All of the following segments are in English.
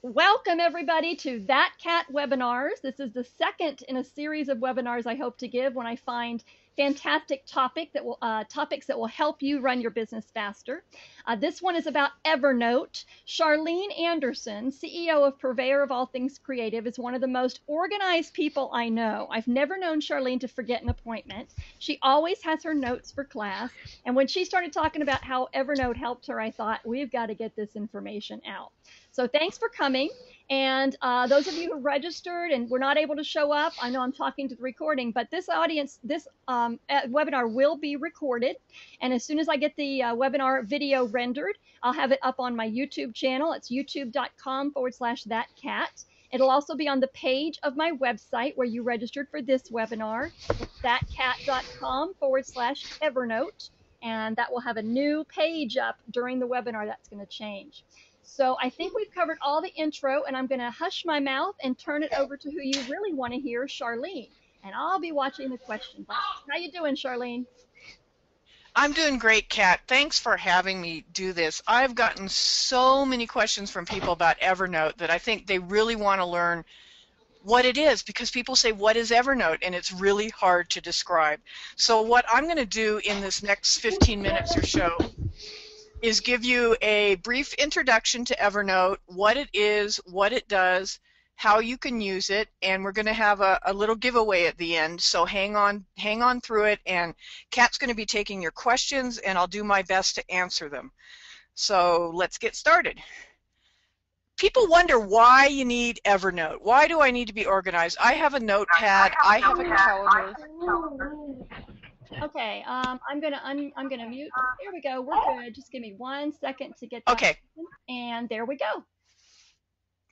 Welcome everybody to That Cat webinars. This is the second in a series of webinars I hope to give when I find fantastic topics that will help you run your business faster. This one is about Evernote. Charlene Anderson, CEO of Purveyor of All Things Creative, is one of the most organized people I know. I've never known Charlene to forget an appointment. She always has her notes for class. And when she started talking about how Evernote helped her, I thought, we've got to get this information out. So thanks for coming. And those of you who registered and were not able to show up, I know I'm talking to the recording, but this webinar will be recorded. And as soon as I get the webinar video rendered, I'll have it up on my YouTube channel. It's youtube.com/thatcat. It'll also be on the page of my website where you registered for this webinar. It's thatcat.com/Evernote. And that will have a new page up during the webinar that's going to change. So I think we've covered all the intro, and I'm going to hush my mouth and turn it over to who you really want to hear, Charlene. And I'll be watching the question box. How you doing, Charlene? I'm doing great, Kat. Thanks for having me do this. I've gotten so many questions from people about Evernote that I think they really want to learn what it is, because people say, what is Evernote? And it's really hard to describe. So what I'm going to do in this next 15 minutes or so is give you a brief introduction to Evernote, what it is, what it does, how you can use it, and we're going to have a little giveaway at the end, so hang on through it, and Kat's going to be taking your questions, and I'll do my best to answer them. So let's get started. People wonder why you need Evernote. Why do I need to be organized? I have a notepad, I have a calendar. Okay, I'm gonna mute. There we go. We're good. Just give me 1 second to get that. Okay. And there we go.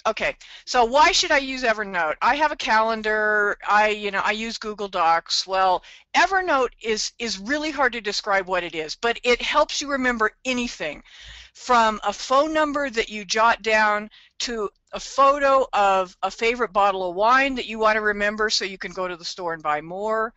Okay, so why should I use Evernote? I have a calendar. I use Google Docs. Well, Evernote is really hard to describe what it is, but it helps you remember anything, from a phone number that you jot down to a photo of a favorite bottle of wine that you want to remember so you can go to the store and buy more.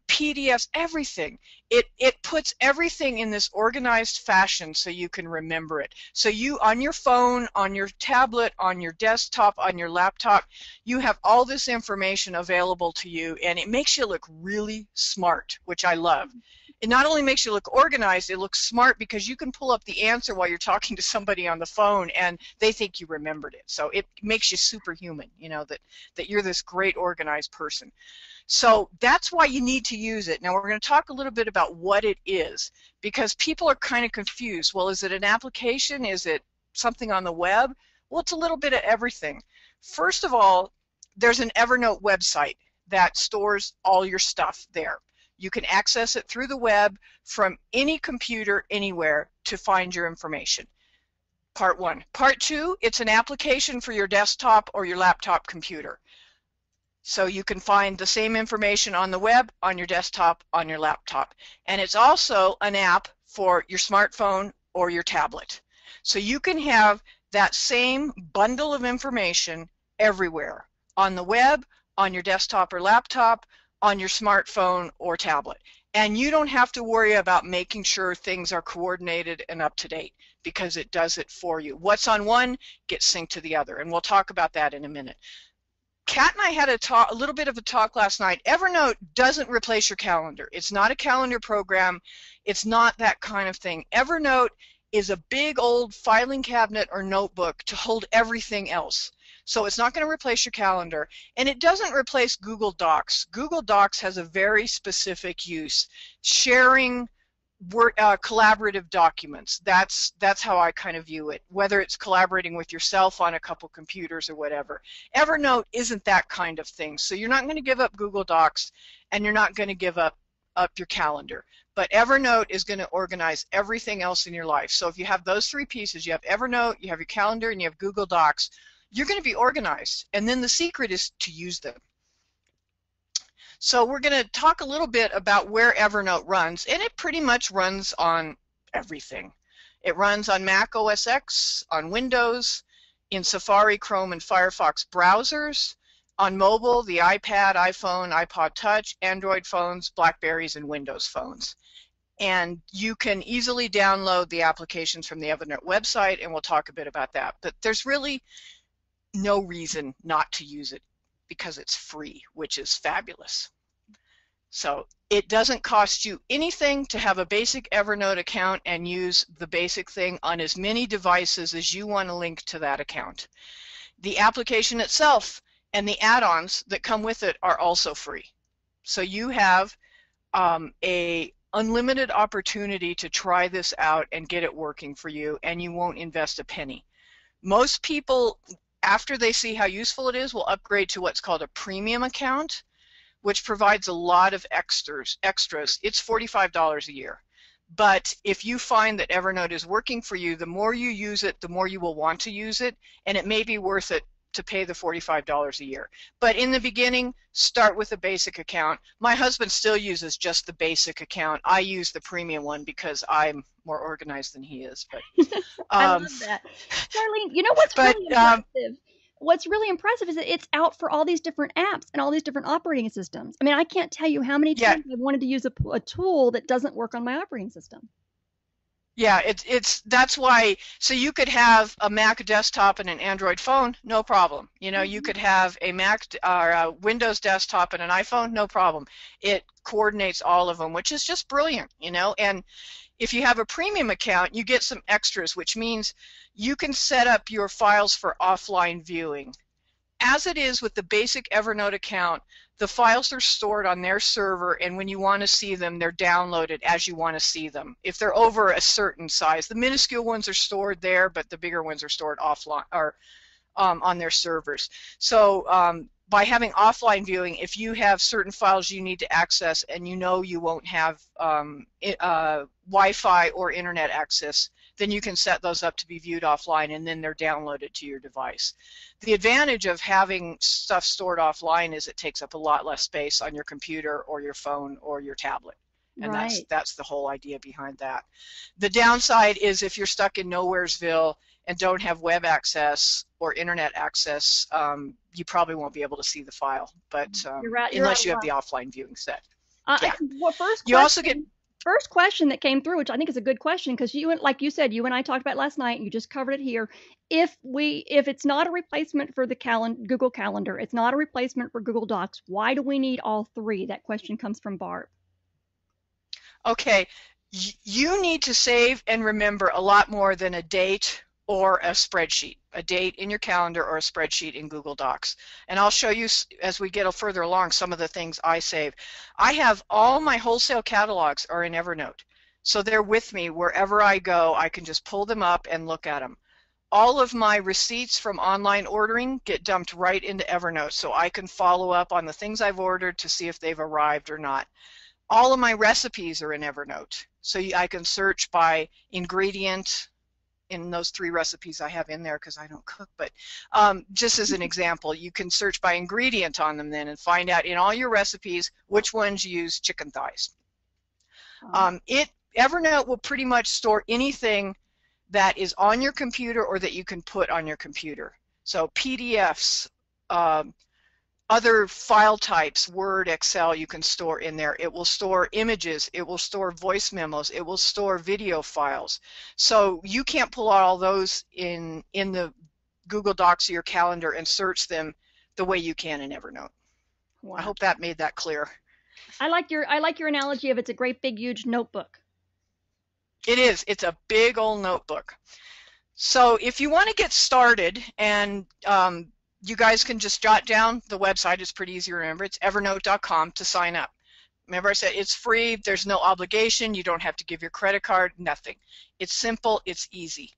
PDFs, everything. It puts everything in this organized fashion so you can remember it. So you, on your phone, on your tablet, on your desktop, on your laptop, you have all this information available to you, and it makes you look really smart, which I love. It not only makes you look organized, it looks smart because you can pull up the answer while you're talking to somebody on the phone and they think you remembered it. So it makes you superhuman, you know, that you're this great organized person. So that's why you need to use it. Now we're going to talk a little bit about what it is, because people are kind of confused. Well, is it an application? Is it something on the web? Well, it's a little bit of everything. First of all, there's an Evernote website that stores all your stuff there. You can access it through the web from any computer anywhere to find your information. Part one. Part two, it's an application for your desktop or your laptop computer. So you can find the same information on the web, on your desktop, on your laptop. And it's also an app for your smartphone or your tablet. So you can have that same bundle of information everywhere, on the web, on your desktop or laptop, on your smartphone or tablet. And you don't have to worry about making sure things are coordinated and up to date, because it does it for you. What's on one gets synced to the other, and we'll talk about that in a minute. Kat and I had a little bit of a talk last night. Evernote doesn't replace your calendar. It's not a calendar program. It's not that kind of thing. Evernote is a big old filing cabinet or notebook to hold everything else. So it's not going to replace your calendar, and it doesn't replace Google Docs. Google Docs has a very specific use, sharing collaborative documents. That's how I kind of view it, whether it's collaborating with yourself on a couple computers or whatever. Evernote isn't that kind of thing, so you're not going to give up Google Docs, and you're not going to give up your calendar. But Evernote is going to organize everything else in your life. So if you have those three pieces, you have Evernote, you have your calendar, and you have Google Docs, you're going to be organized. And then the secret is to use them. So we're going to talk a little bit about where Evernote runs, and it pretty much runs on everything. It runs on Mac OS X, on Windows, in Safari, Chrome, and Firefox browsers, on mobile, the iPad, iPhone, iPod Touch, Android phones, Blackberries, and Windows phones. And you can easily download the applications from the Evernote website, and we'll talk a bit about that. But there's really no reason not to use it because it's free, which is fabulous. So it doesn't cost you anything to have a basic Evernote account and use the basic thing on as many devices as you want to link to that account. The application itself and the add-ons that come with it are also free. So you have a unlimited opportunity to try this out and get it working for you, and you won't invest a penny. Most people, after they see how useful it is, will upgrade to what's called a premium account, which provides a lot of extras. It's $45 a year. But if you find that Evernote is working for you, the more you use it, the more you will want to use it, and it may be worth it to pay the $45 a year. But in the beginning, start with a basic account. My husband still uses just the basic account. I use the premium one because I'm more organized than he is. But I love that. Charlene, you know what's really impressive? What's really impressive is that it's out for all these different apps and all these different operating systems. I mean, I can't tell you how many times I've wanted to use a tool that doesn't work on my operating system. Yeah, that's why. So you could have a Mac desktop and an Android phone, no problem. You know, you could have a Mac or a Windows desktop and an iPhone, no problem. It coordinates all of them, which is just brilliant, you know. And if you have a premium account, you get some extras, which means you can set up your files for offline viewing. As it is with the basic Evernote account, the files are stored on their server, and when you want to see them, they're downloaded as you want to see them. If they're over a certain size, the minuscule ones are stored there, but the bigger ones are stored offline or on their servers. So by having offline viewing, if you have certain files you need to access and you know you won't have Wi-Fi or internet access, then you can set those up to be viewed offline, and then they're downloaded to your device. The advantage of having stuff stored offline is it takes up a lot less space on your computer or your phone or your tablet. And that's the whole idea behind that. The downside is if you're stuck in Nowheresville and don't have web access or internet access, you probably won't be able to see the file. But unless you have the offline viewing set. Yeah. Well, first question that came through, which I think is a good question, because like you said, you and I talked about last night, and you just covered it here. If it's not a replacement for the Google Calendar, it's not a replacement for Google Docs, why do we need all three? That question comes from Barb. Okay, you need to save and remember a lot more than a date or a spreadsheet, a date in your calendar or a spreadsheet in Google Docs. And I'll show you as we get further along some of the things I save. I have all my wholesale catalogs are in Evernote. So they're with me wherever I go. I can just pull them up and look at them. All of my receipts from online ordering get dumped right into Evernote, so I can follow up on the things I've ordered to see if they've arrived or not. All of my recipes are in Evernote, so I can search by ingredient in those 3 recipes I have in there because I don't cook, but just as an example, you can search by ingredient on them then and find out in all your recipes which ones use chicken thighs. Evernote will pretty much store anything that is on your computer or that you can put on your computer. So PDFs, other file types, Word, Excel, you can store in there. It will store images, it will store voice memos, it will store video files. So you can't pull out all those in the Google Docs or your calendar and search them the way you can in Evernote. Wow. I hope that made that clear. I like your analogy of it's a great big huge notebook. It is. It's a big old notebook. So if you want to get started, and you guys can just jot down the website. It's pretty easy to remember. It's evernote.com to sign up. Remember I said it's free. There's no obligation. You don't have to give your credit card, nothing. It's simple. It's easy.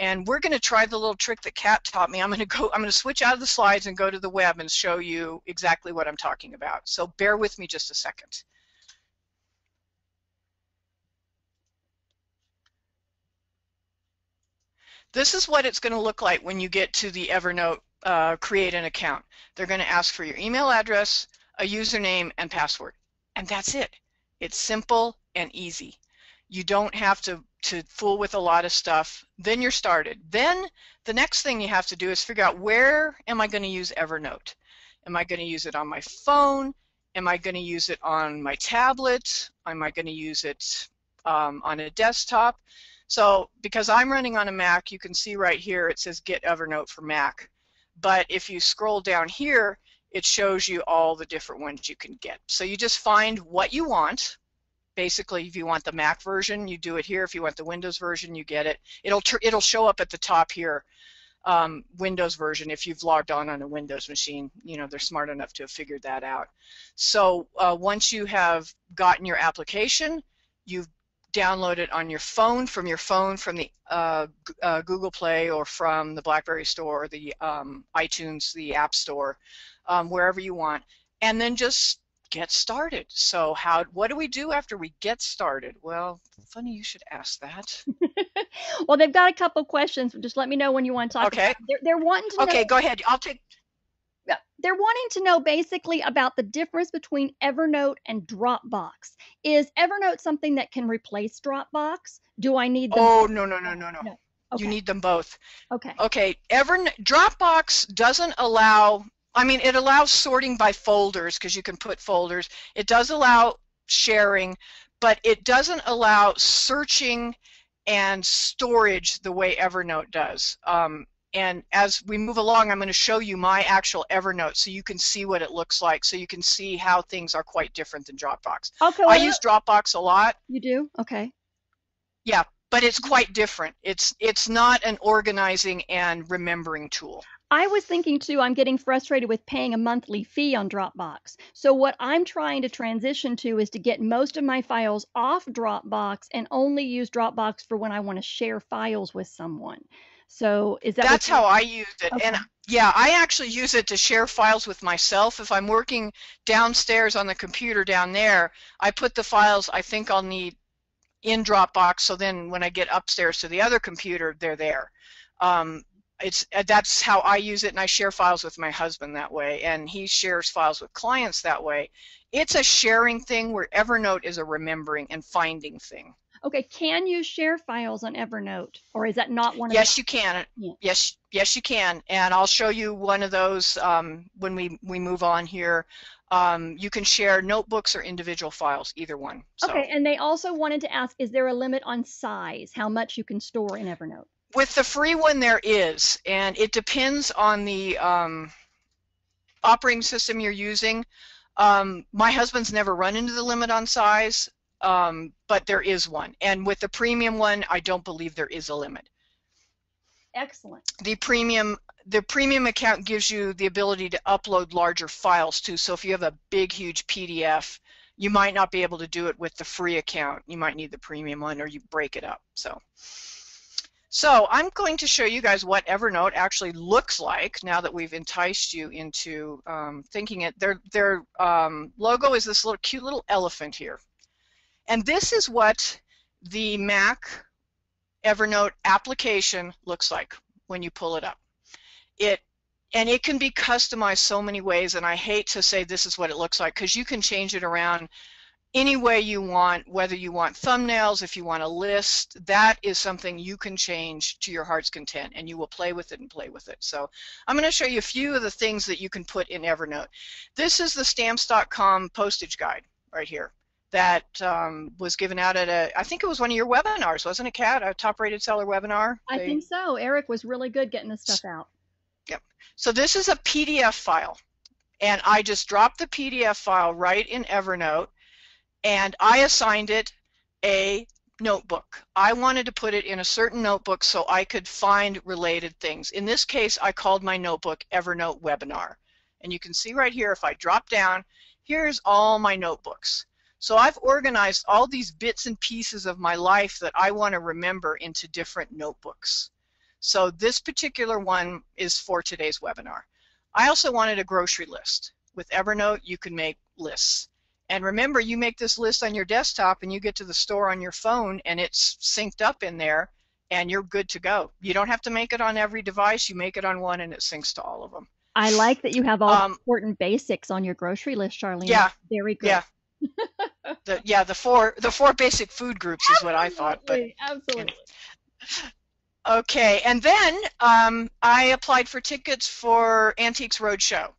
And we're going to try the little trick that Kat taught me. I'm going to switch out of the slides and go to the web and show you exactly what I'm talking about. So bear with me just a second. This is what it's going to look like when you get to the Evernote create an account. They're going to ask for your email address, a username, and password. And that's it. It's simple and easy. You don't have to fool with a lot of stuff. Then you're started. Then the next thing you have to do is figure out, where am I going to use Evernote? Am I going to use it on my phone? Am I going to use it on my tablet? Am I going to use it on a desktop? So because I'm running on a Mac, you can see right here it says Get Evernote for Mac. but if you scroll down here, it shows you all the different ones you can get. So you just find what you want. Basically, if you want the Mac version, you do it here. If you want the Windows version, you get it. It'll show up at the top here, Windows version. If you've logged on a Windows machine, they're smart enough to have figured that out. So once you have gotten your application, you download it on your phone, from the Google Play or from the BlackBerry Store or the iTunes, the App Store, wherever you want, and then just get started. So what do we do after we get started? Well, funny you should ask that. Well, they've got a couple questions. Just let me know when you want to talk. Okay. They're wanting to know. Okay, go ahead. They're wanting to know basically about the difference between Evernote and Dropbox. Is Evernote something that can replace Dropbox? Do I need them? Oh, no. Okay. You need them both. Okay. Okay. Dropbox doesn't allow, it allows sorting by folders because you can put folders. It does allow sharing, but it doesn't allow searching and storage the way Evernote does. And as we move along, I'm going to show you my actual Evernote so you can see what it looks like, so you can see how things are quite different than Dropbox. Okay. I use Dropbox a lot. You do? Okay. Yeah, but it's quite different. It's not an organizing and remembering tool. I was thinking too, I'm getting frustrated with paying a monthly fee on Dropbox. So what I'm trying to transition to is to get most of my files off Dropbox and only use Dropbox for when I want to share files with someone. So is that That's how I used it. Okay. And yeah, I actually use it to share files with myself. If I'm working downstairs on the computer down there, I put the files I think I'll need in Dropbox, so then when I get upstairs to the other computer, they're there. That's how I use it, and I share files with my husband that way, and he shares files with clients that way. It's a sharing thing where Evernote is a remembering and finding thing. Okay, can you share files on Evernote, or is that not one of Yes, you can. Yeah. Yes, you can, and I'll show you one of those when we move on here. You can share notebooks or individual files, either one. So. Okay, and they also wanted to ask, is there a limit on size, how much you can store in Evernote? With the free one, there is, and it depends on the operating system you're using. My husband's never run into the limit on size, but there is one. And with the premium one, I don't believe there is a limit. Excellent. The premium account gives you the ability to upload larger files too. So if you have a big, huge PDF, you might not be able to do it with the free account. You might need the premium one, or you break it up. So I'm going to show you guys what Evernote actually looks like now that we've enticed you into thinking it. Their logo is this cute little elephant here. And this is what the Mac Evernote application looks like when you pull it up. And it can be customized so many ways, and I hate to say this is what it looks like because you can change it around any way you want, whether you want thumbnails, if you want a list, that is something you can change to your heart's content, and you will play with it and play with it. So I'm going to show you a few of the things that you can put in Evernote. This is the stamps.com postage guide right here that was given out at I think it was one of your webinars, wasn't it, Kat? A top-rated seller webinar? I think so. Eric was really good getting this stuff out. Yep. So this is a PDF file, and I just dropped the PDF file right in Evernote, and I assigned it a notebook. I wanted to put it in a certain notebook so I could find related things. In this case, I called my notebook Evernote Webinar. And you can see right here, if I drop down, here's all my notebooks. So I've organized all these bits and pieces of my life that I want to remember into different notebooks. So this particular one is for today's webinar. I also wanted a grocery list. With Evernote, you can make lists. And remember, you make this list on your desktop and you get to the store on your phone and it's synced up in there and you're good to go. You don't have to make it on every device. You make it on one and it syncs to all of them. I like that you have all the important basics on your grocery list, Charlene. Yeah. Very good. Yeah. The four basic food groups is what I thought. But absolutely. Okay, and then I applied for tickets for Antiques Roadshow.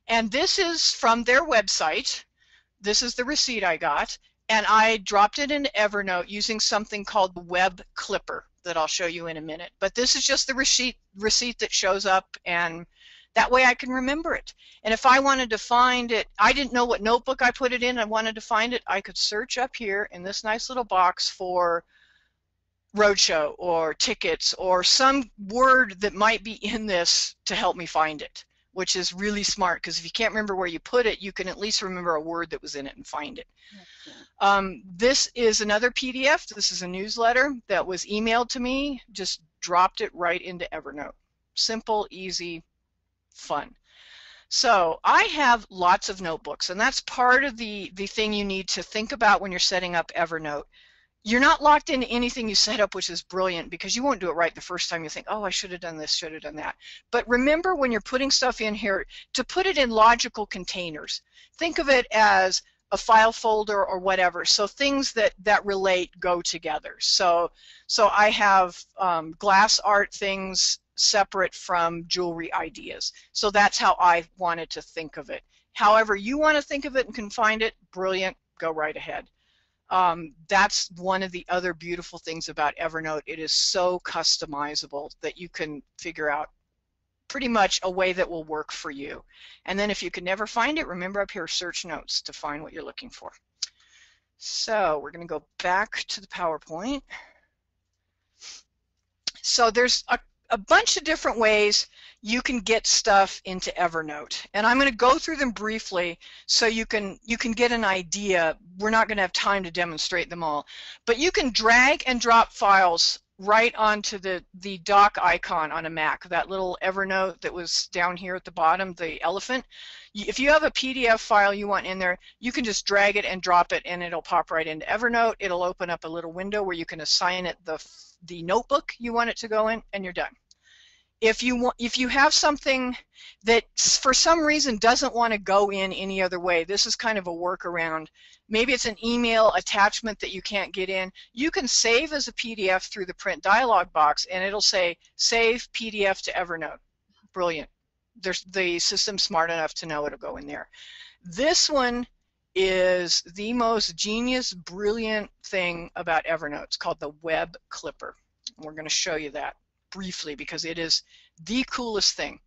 And this is from their website. This is the receipt I got, and I dropped it into Evernote using something called the Web Clipper that I'll show you in a minute. But this is just the receipt that shows up, and That way I can remember it. And if I wanted to find it, I didn't know what notebook I put it in, I wanted to find it, I could search up here in this nice little box for roadshow or tickets or some word that might be in this to help me find it, which is really smart, because if you can't remember where you put it, you can at least remember a word that was in it and find it. This is another PDF. This is a newsletter that was emailed to me. Just dropped it right into Evernote. Simple, easy, fun. So I have lots of notebooks, and that's part of the thing you need to think about when you're setting up Evernote. You're not locked into anything you set up, which is brilliant, because you won't do it right the first time. You think, oh, I should have done this, should have done that. But remember, when you're putting stuff in here, to put it in logical containers. Think of it as a file folder or whatever. So things that relate go together. So I have glass art things separate from jewelry ideas. So that's how I wanted to think of it. However you want to think of it and can find it, brilliant, go right ahead. That's one of the other beautiful things about Evernote. It is so customizable that you can figure out pretty much a way that will work for you. And then if you can never find it, remember up here, search notes to find what you're looking for. So we're going to go back to the PowerPoint. So there's a bunch of different ways you can get stuff into Evernote, and I'm going to go through them briefly so you can get an idea. We're not going to have time to demonstrate them all, but you can drag and drop files right onto the dock icon on a Mac, that little Evernote that was down here at the bottom, the elephant. If you have a PDF file you want in there, you can just drag it and drop it, and it'll pop right into Evernote. It'll open up a little window where you can assign it the notebook you want it to go in, and you're done. If you have something that for some reason doesn't want to go in any other way, this is kind of a workaround. Maybe it's an email attachment that you can't get in. You can save as a PDF through the print dialog box, and it'll say save PDF to Evernote. Brilliant. The system's smart enough to know it'll go in there. This one is the most genius, brilliant thing about Evernote. It's called the Web Clipper. We're going to show you that briefly because it is the coolest thing.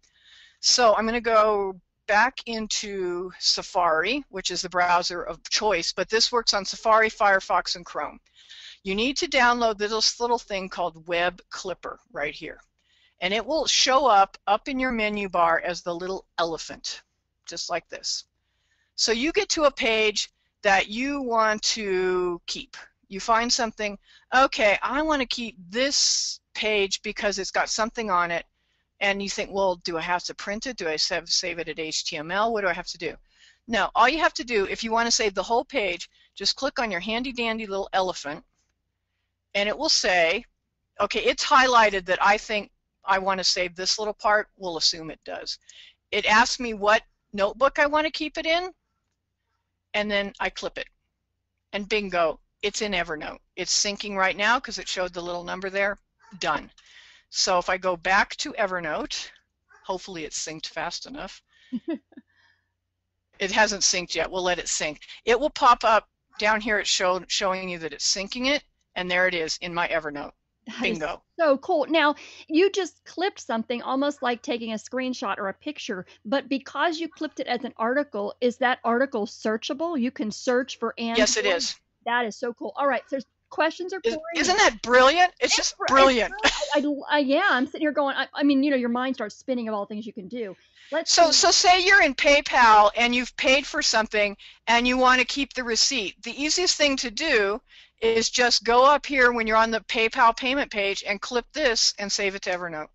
So I'm going to go back into Safari, which is the browser of choice, but this works on Safari, Firefox, and Chrome. You need to download this little thing called Web Clipper right here, and it will show up in your menu bar as the little elephant, just like this. So you get to a page that you want to keep. You find something, okay, I want to keep this page because it's got something on it, and you think, well, do I have to print it? Do I save it at HTML? What do I have to do? No, all you have to do, if you want to save the whole page, just click on your handy dandy little elephant, and it will say, okay, it's highlighted that I think I want to save this little part. We'll assume it does. It asks me what notebook I want to keep it in, and then I clip it, and bingo, it's in Evernote. It's syncing right now because it showed the little number there. Done. So if I go back to Evernote, hopefully it's synced fast enough. It hasn't synced yet. We'll let it sync. It will pop up down here. It's showing you that it's syncing it, and there it is in my Evernote. Bingo. So cool. Now, you just clipped something almost like taking a screenshot or a picture, but because you clipped it as an article, is that article searchable? You can search for Android? Yes, it is. That is so cool. All right, so questions are pouring. Isn't that brilliant? It's just brilliant. Yeah, I'm sitting here going, I mean, you know, your mind starts spinning of all the things you can do. So say you're in PayPal and you've paid for something and you want to keep the receipt. The easiest thing to do is just go up here when you're on the PayPal payment page and clip this and save it to Evernote.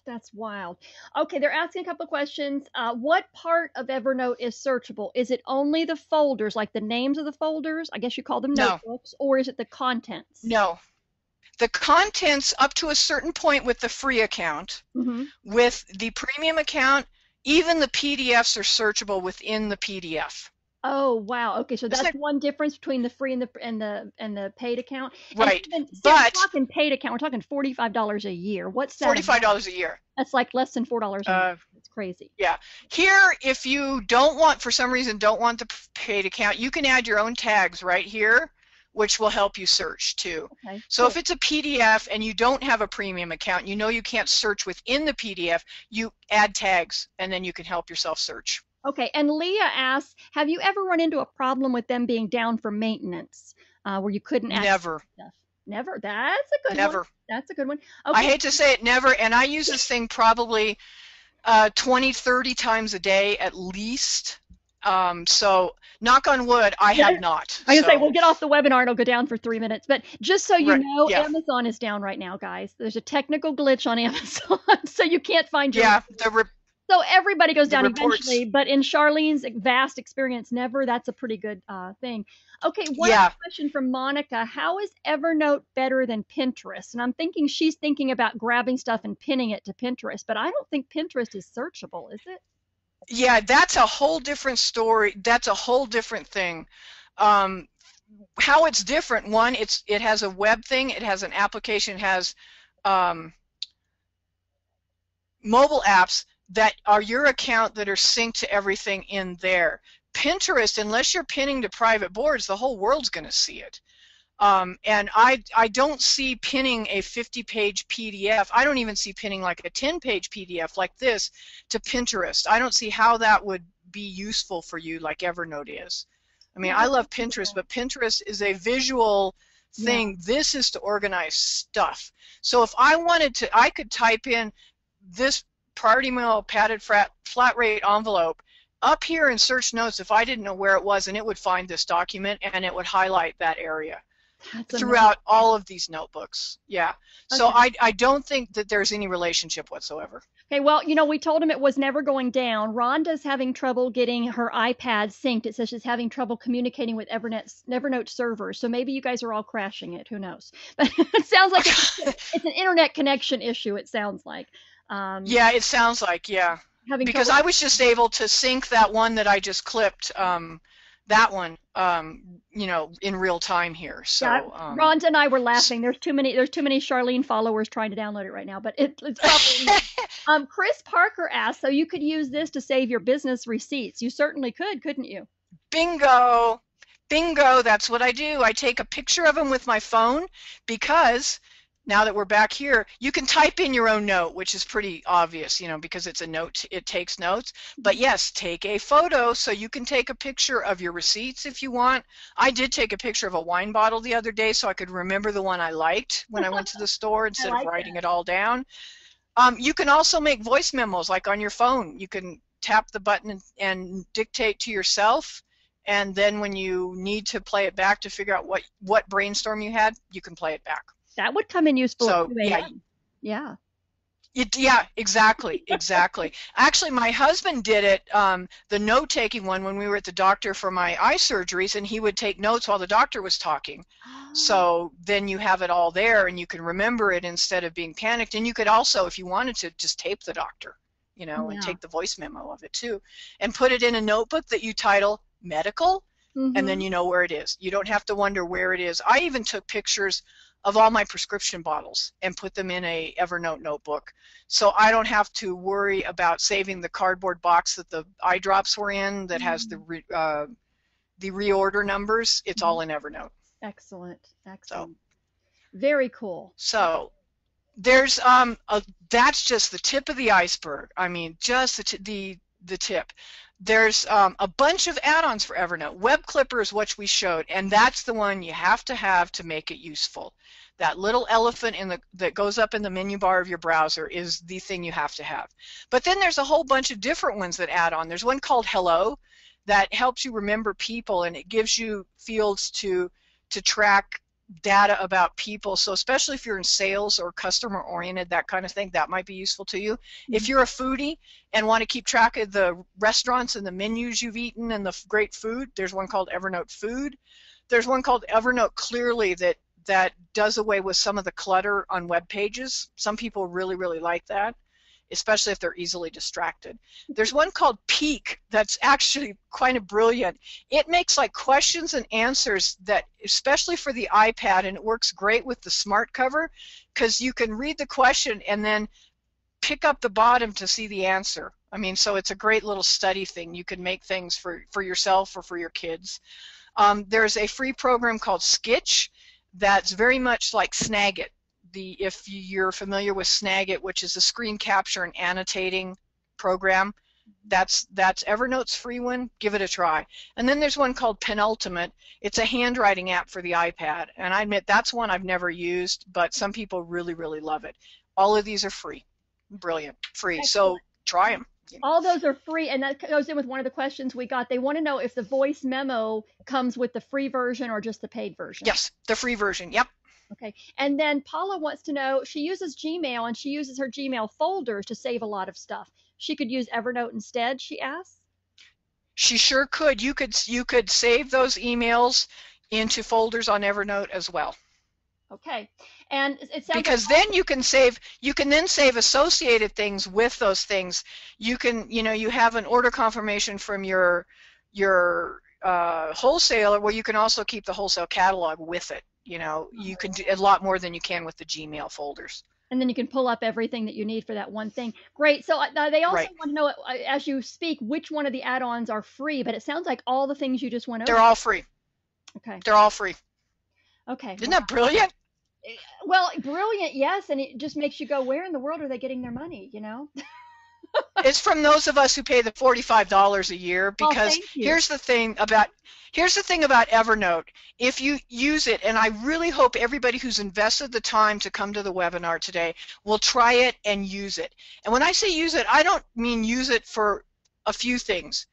That's wild. Okay, they're asking a couple of questions. What part of Evernote is searchable? Is it only the folders, like the names of the folders? I guess you call them notebooks. Or is it the contents? No. The contents up to a certain point with the free account. Mm-hmm. With the premium account, even the PDFs are searchable within the PDF. Oh wow! Okay, so that's one difference between the free and the paid account. Right, but we're talking paid account. We're talking $45 a year. What's that? $45 a year. That's like less than $4 a year. It's crazy. Yeah. Here, if you don't want, for some reason, don't want the paid account, you can add your own tags right here which will help you search too. Okay, So if cool. it's a PDF and you don't have a premium account, you know you can't search within the PDF, you add tags and then you can help yourself search. Okay, and Leah asks, have you ever run into a problem with them being down for maintenance, where you couldn't access Never, stuff? Never. That's a good one. never. That's a good one. I Okay. hate to say it, never, and I use this thing probably 20, 30 times a day at least. So knock on wood, I Yeah, have not. I was gonna say So we'll get off the webinar and it'll go down for 3 minutes. But just so you right, know, yeah, Amazon is down right now, guys. There's a technical glitch on Amazon, so you can't find your. yeah. So everybody goes The down reports, eventually, but in Charlene's vast experience, never. That's a pretty good thing. Okay, one other yeah. question from Monica. How is Evernote better than Pinterest? And I'm thinking she's thinking about grabbing stuff and pinning it to Pinterest, but I don't think Pinterest is searchable, is it? Yeah, that's a whole different story. That's a whole different thing. Um, how it's different, one, it has a web thing, it has an application, it has um, mobile apps that are your account that are synced to everything in there. Pinterest, unless you're pinning to private boards, the whole world's going to see it. And I don't see pinning a 50-page PDF. I don't even see pinning like a 10-page PDF like this to Pinterest. I don't see how that would be useful for you like Evernote is. I mean, Yeah, I that's love Pinterest, beautiful. but Pinterest is a visual Yeah, thing. This is to organize stuff. So if I wanted to, I could type in this priority mail padded flat rate envelope up here in search notes if I didn't know where it was, and it would find this document and it would highlight that area that's amazing. throughout all of these notebooks. Yeah. So Okay. I don't think that there's any relationship whatsoever. Okay, well, we told him it was never going down. Rhonda's having trouble getting her iPad synced. It says she's having trouble communicating with Evernote servers. So maybe you guys are all crashing it. Who knows? But it sounds like it's an internet connection issue, it sounds like. Um, Yeah, it sounds like, yeah. having Because trouble. I was just able to sync that one that I just clipped, that one, in real time here. Yeah, So, Rhonda and I were laughing. There's too many Charlene followers trying to download it right now, but it's probably me. Chris Parker asked, so you could use this to save your business receipts. You certainly could, couldn't you? bingo, bingo, that's what I do. I take a picture of them with my phone because now that we're back here, you can type in your own note, which is pretty obvious, because it's a note, it takes notes. But yes, take a photo so you can take a picture of your receipts if you want. I did take a picture of a wine bottle the other day so I could remember the one I liked when I went to the store I instead of like writing that. it all down. You can also make voice memos like on your phone. You can tap the button and dictate to yourself, and then when you need to play it back to figure out what brainstorm you had, you can play it back. That would come in useful at So 2 yeah, a.m. Yeah. yeah, exactly, exactly. Actually, my husband did it, the note-taking one, when we were at the doctor for my eye surgeries, and he would take notes while the doctor was talking. So then you have it all there, and you can remember it instead of being panicked. And you could also, if you wanted to, just tape the doctor, and Yeah. take the voice memo of it too, and put it in a notebook that you title medical, and then Mm-hmm. you know where it is. You don't have to wonder where it is. I even took pictures of all my prescription bottles and put them in a Evernote notebook, so I don't have to worry about saving the cardboard box that the eye drops were in that has the reorder numbers. It's Mm-hmm. all in Evernote. Excellent. So Excellent. Very cool. so there's that's just the tip of the iceberg. I mean, just the tip. There's a bunch of add-ons for Evernote. Web Clipper is what we showed, and that's the one you have to make it useful. That little elephant that goes up in the menu bar of your browser is the thing you have to have. But then there's a whole bunch of different ones that add on. There's one called Hello that helps you remember people, and it gives you fields to track data about people. So especially if you're in sales or customer oriented, that kind of thing, that might be useful to you. If you're a foodie and want to keep track of the restaurants and the menus you've eaten and the great food, there's one called Evernote Food. There's one called Evernote Clearly that does away with some of the clutter on web pages. Some people really, really like that, especially if they're easily distracted. There's one called Peak that's actually kind of brilliant. It makes like questions and answers that, especially for the iPad, and it works great with the smart cover because you can read the question and then pick up the bottom to see the answer. I mean, so it's a great little study thing. You can make things for yourself or for your kids. There's a free program called Skitch that's very much like Snagit. If you're familiar with Snagit, which is a screen capture and annotating program, that's Evernote's free one. Give it a try. And then there's one called Penultimate. It's a handwriting app for the iPad, and I admit that's one I've never used, but some people really, really love it. All of these are free. Brilliant. Free. Excellent. So try them. All those are free, and that goes in with one of the questions we got. They want to know if the voice memo comes with the free version or just the paid version. Yes, the free version. Yep. Okay. And then Paula wants to know, she uses Gmail and she uses her Gmail folders to save a lot of stuff. She could use Evernote instead, she asks. She sure could. You could save those emails into folders on Evernote as well. Okay. And it sounds because then you can then save associated things with those things. You can, you have an order confirmation from your wholesaler, where you can also keep the wholesale catalog with it. You can do a lot more than you can with the Gmail folders. And then you can pull up everything that you need for that one thing. Great. So they also want to know, as you speak, which one of the add-ons are free, but it sounds like all the things you just went over. They're all free. Okay. They're all free. Okay. Isn't that brilliant? Well, brilliant, yes, and it just makes you go, where in the world are they getting their money, It's from those of us who pay the $45 a year, because here's the thing about Evernote. If you use it, and I really hope everybody who's invested the time to come to the webinar today will try it and use it. And when I say use it, I don't mean use it for a few things.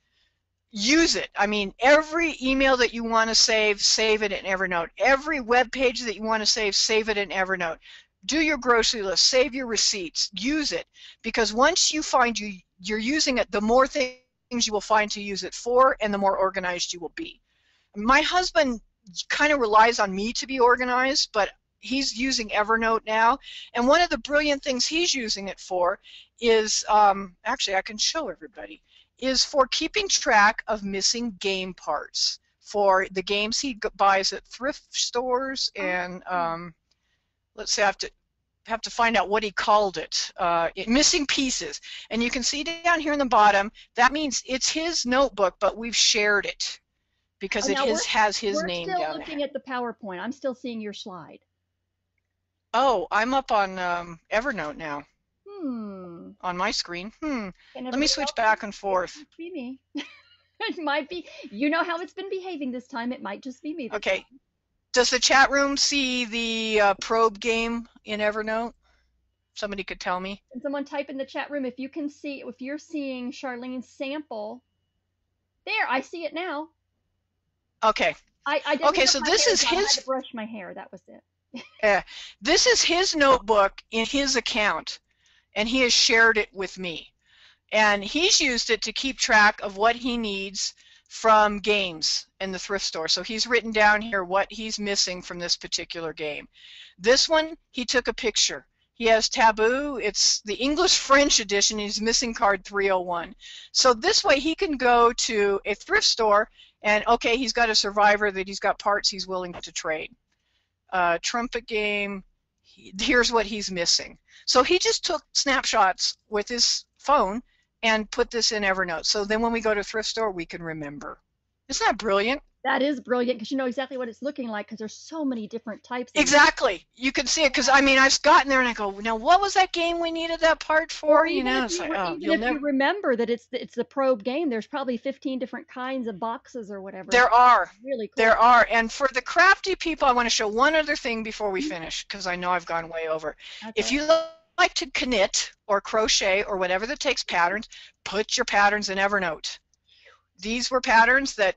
Use it. I mean, every email that you want to save it in Evernote. Every web page that you want to save it in Evernote. Do your grocery list, save your receipts, use it, because once you find you're using it, the more things you will find to use it for, and the more organized you will be. My husband kind of relies on me to be organized, but he's using Evernote now, and one of the brilliant things he's using it for is, actually I can show everybody, is for keeping track of missing game parts for the games he buys at thrift stores, and let's say I have to find out what he called it, missing pieces. And you can see down here in the bottom, that means it's his notebook, but we've shared it because has his name down there. We're still looking at the PowerPoint. I'm still seeing your slide. Oh, I'm up on Evernote now. On my screen. Let me switch back and forth. It might be me. It might be. You know how it's been behaving this time. It might just be me. Okay. Does the chat room see the probe game in Evernote? Somebody could tell me. Can someone type in the chat room if you can see, if you're seeing Charlene's sample? There, I see it now. Okay. I didn't so this is his. I had to brush my hair. That was it. This is his notebook in his account, and he has shared it with me. And he's used it to keep track of what he needs from games in the thrift store. So he's written down here what he's missing from this particular game. This one, he took a picture. He has Taboo. It's the English-French edition. He's missing card 301. So this way he can go to a thrift store and, okay, he's got a Survivor that he's got parts he's willing to trade. Trumpet game, here's what he's missing. So he just took snapshots with his phone and put this in Evernote. So then when we go to a thrift store, we can remember. Isn't that brilliant? That is brilliant, because you know exactly what it's looking like, because there's so many different types. Exactly. You can see it, because I mean, I've gotten there and I go, now what was that game we needed that part for? It's like, oh, even if you remember that it's the probe game, there's probably 15 different kinds of boxes or whatever. There are. Really cool. There are. And for the crafty people, I want to show one other thing before we finish, because I know I've gone way over. Okay. If you like to knit or crochet or whatever that takes patterns, put your patterns in Evernote. These were patterns that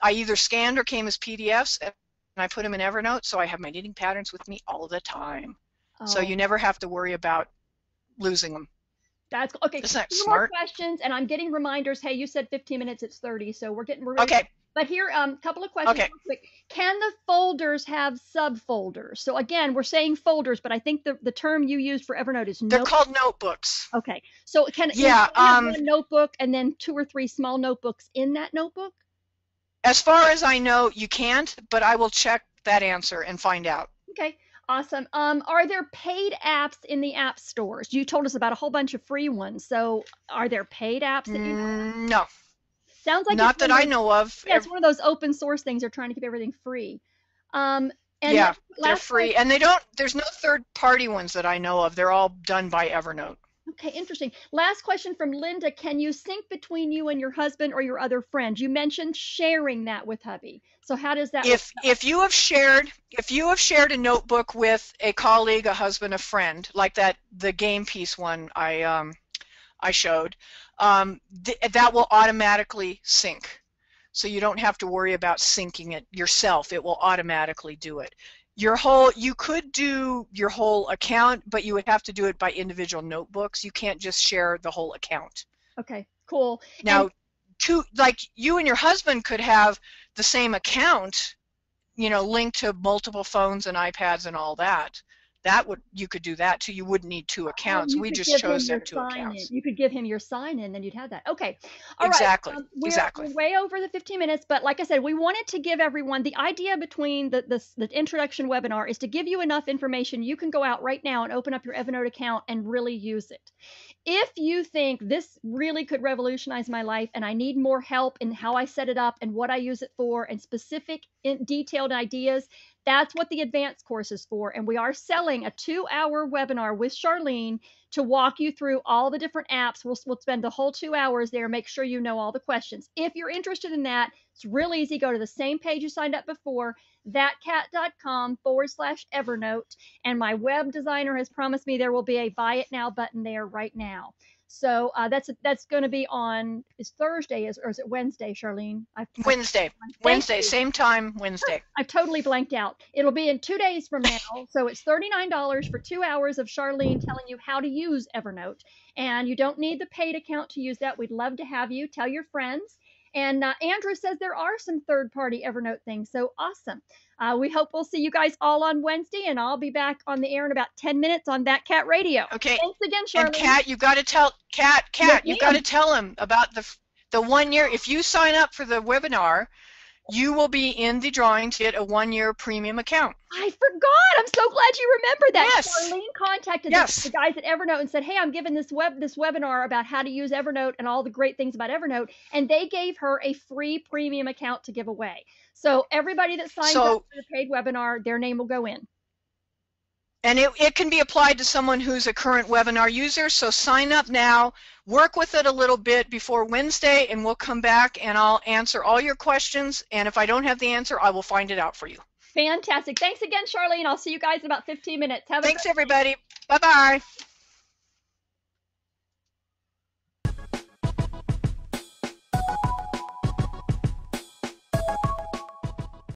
I either scanned or came as PDFs, and I put them in Evernote, so I have my knitting patterns with me all the time. So you never have to worry about losing them. That's okay. Isn't that Two smart? more questions, and I'm getting reminders. Hey, you said 15 minutes, it's 30, so we're ready. Okay. But here, couple of questions. Okay. Real quick. Can the folders have subfolders? So again, we're saying folders, but I think the term you used for Evernote is They're called notebooks. Okay. So can you have one notebook and then 2 or 3 small notebooks in that notebook? As far as I know, you can't, but I will check that answer and find out. Okay. Awesome. Are there paid apps in the app stores? You told us about a whole bunch of free ones. So are there paid apps that you know? No. Sounds like it's Not one that of I those, know of. yeah, it's one of those open source things. They're trying to keep everything free. And Yeah, they're last free, question. and they don't. There's no third-party ones that I know of. They're all done by Evernote. Okay, interesting. Last question from Linda. Can you sync between you and your husband or your other friends? You mentioned sharing that with hubby. So how does that work? If you have shared a notebook with a colleague, a husband, a friend, like the game piece one I showed, that will automatically sync. So you don't have to worry about syncing it yourself. It will automatically do it. You could do your whole account, but you would have to do it by individual notebooks. You can't just share the whole account. Okay, cool. And Now, like you and your husband could have the same account, linked to multiple phones and iPads and all that. You could do that too. You wouldn't need two accounts. you We could just give him chose to your have two sign in. accounts. You could give him your sign in, then you'd have that. Okay. All right. Exactly. We're way over the 15 minutes, but like I said, we wanted to give everyone the idea between the introduction webinar is to give you enough information you can go out right now and open up your Evernote account and really use it. If you think this really could revolutionize my life and I need more help in how I set it up and what I use it for and specific detailed ideas, that's what the advanced course is for. And we are selling a 2-hour webinar with Charlene to walk you through all the different apps. We'll spend the whole 2 hours there. Make sure you know all the questions. If you're interested in that, it's real easy. Go to the same page you signed up before, thatcat.com/Evernote. And my web designer has promised me there will be a buy it now button there right now. So that's going to be on, is Thursday or is it Wednesday, Charlene? Wednesday, same time, Wednesday. I've totally blanked out. It'll be in 2 days from now. So it's $39 for 2 hours of Charlene telling you how to use Evernote. And you don't need the paid account to use that. We'd love to have you. Tell your friends. And Andrew says there are some third-party Evernote things. So awesome. We hope we'll see you guys all on Wednesday, and I'll be back on the air in about 10 minutes on That Cat Radio. Okay. Thanks again, Charlene. And Kat, you got to tell you got to tell him about the 1 year. If you sign up for the webinar, you will be in the drawing to get a 1-year premium account. I forgot. I'm so glad you remembered that. Yes. Charlene contacted the guys at Evernote and said, hey, I'm giving this webinar about how to use Evernote and all the great things about Evernote. And they gave her a free premium account to give away. So everybody that signs up for the paid webinar, their name will go in. And it can be applied to someone who's a current webinar user, so sign up now, work with it a little bit before Wednesday, and we'll come back and I'll answer all your questions, and if I don't have the answer, I will find it out for you. Fantastic. Thanks again, Charlene. I'll see you guys in about 15 minutes. Thanks, everybody. Bye-bye.